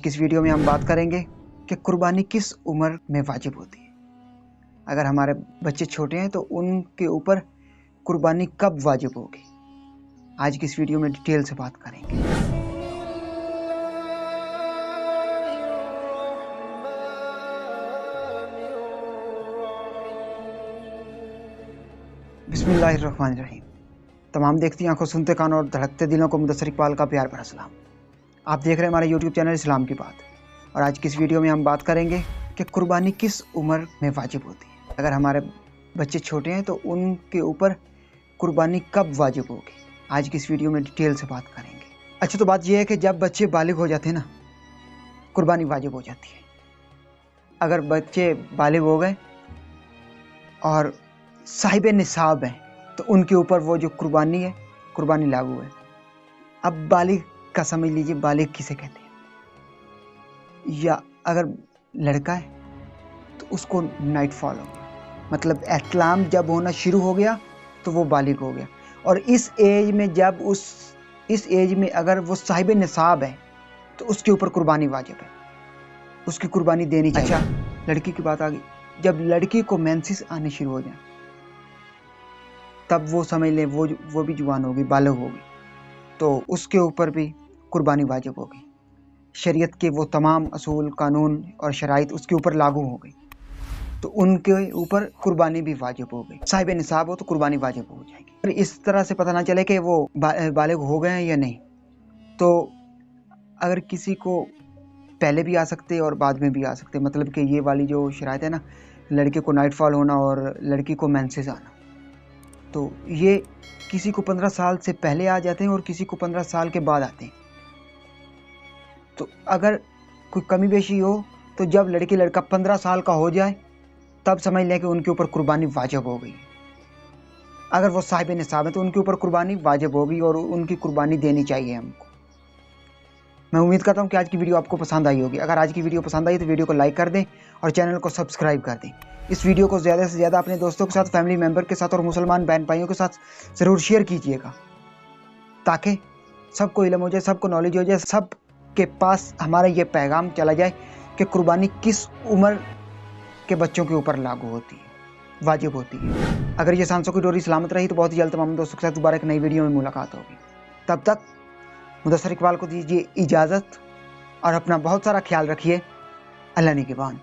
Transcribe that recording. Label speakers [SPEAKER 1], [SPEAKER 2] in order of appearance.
[SPEAKER 1] इस वीडियो में हम बात करेंगे कि कुर्बानी किस उम्र में वाजिब होती है। अगर हमारे बच्चे छोटे हैं तो उनके ऊपर कुर्बानी कब वाजिब होगी, आज की इस वीडियो में डिटेल से बात करेंगे। बिस्मिल्लाहिर्रहमानिर्रहीम। तमाम देखती आंखों, सुनते कानों और धड़कते दिलों को मुदस्सर इकबाल का प्यार भरा सलाम। आप देख रहे हैं हमारा यूट्यूब चैनल इस्लाम की बात, और आज की इस वीडियो में हम बात करेंगे कि कुर्बानी किस उम्र में वाजिब होती है। अगर हमारे बच्चे छोटे हैं तो उनके ऊपर कुर्बानी कब वाजिब होगी, आज की इस वीडियो में डिटेल से बात करेंगे। अच्छा, तो बात यह है कि जब बच्चे बालिग हो जाते हैं ना, कुर्बानी वाजिब हो जाती है। अगर बच्चे बालिग हो गए और साहिब निसाब हैं तो उनके ऊपर वो जो कुर्बानी है, कुर्बानी लागू है। अब बालिग का समझ लीजिए, बालिग किसे कहते हैं। या अगर लड़का है तो उसको नाइट फॉल हो गया, मतलब एहतलाम जब होना शुरू हो गया तो वो बालिग हो गया। और इस एज में इस एज में अगर वो साहिब निसाब है तो उसके ऊपर कुर्बानी वाजिब है, उसकी कुर्बानी देनी चाहिए। अच्छा, लड़की की बात आ गई। जब लड़की को मेंसेस आने शुरू हो जाए तब वो समझ लें वो भी जुवान होगी, बालिग होगी, तो उसके ऊपर भी कुर्बानी वाजिब होगी। शरीयत के वो तमाम असूल, कानून और शराइत उसके ऊपर लागू हो गई, तो उनके ऊपर कुर्बानी भी वाजिब हो गई। साहिब निसाब हो तो कुर्बानी वाजिब हो जाएगी। और इस तरह से पता ना चले कि वो बालिग हो गए हैं या नहीं। तो अगर किसी को पहले भी आ सकते और बाद में भी आ सकते, मतलब कि ये वाली जो शराइत है ना, लड़के को नाइट फॉल होना और लड़की को मेंसेस आना, तो ये किसी को 15 साल से पहले आ जाते हैं और किसी को 15 साल के बाद आते हैं। तो अगर कोई कमी बेशी हो तो जब लड़की लड़का 15 साल का हो जाए तब समझ लें कि उनके ऊपर कुर्बानी वाजिब हो गई। अगर वो साहिब निसाब है तो उनके ऊपर कुर्बानी वाजिब होगी और उनकी कुर्बानी देनी चाहिए हमको। मैं उम्मीद करता हूँ कि आज की वीडियो आपको पसंद आई होगी। अगर आज की वीडियो पसंद आई तो वीडियो को लाइक कर दें और चैनल को सब्सक्राइब कर दें। इस वीडियो को ज़्यादा से ज़्यादा अपने दोस्तों के साथ, फैमिली मेम्बर के साथ और मुसलमान बहन भाइयों के साथ ज़रूर शेयर कीजिएगा, ताकि सबको इल्म हो जाए, सबको नॉलेज हो जाए, सब के पास हमारा ये पैगाम चला जाए कि कुर्बानी किस उम्र के बच्चों के ऊपर लागू होती है, वाजिब होती है। अगर ये सांसों की डोरी सलामत रही तो बहुत ही जल्द तमाम दोस्तों के साथ दोबारा एक नई वीडियो में मुलाकात होगी। तब तक मुदस्सर इकबाल को दीजिए इजाज़त और अपना बहुत सारा ख्याल रखिए। अल्लाह निगहबान।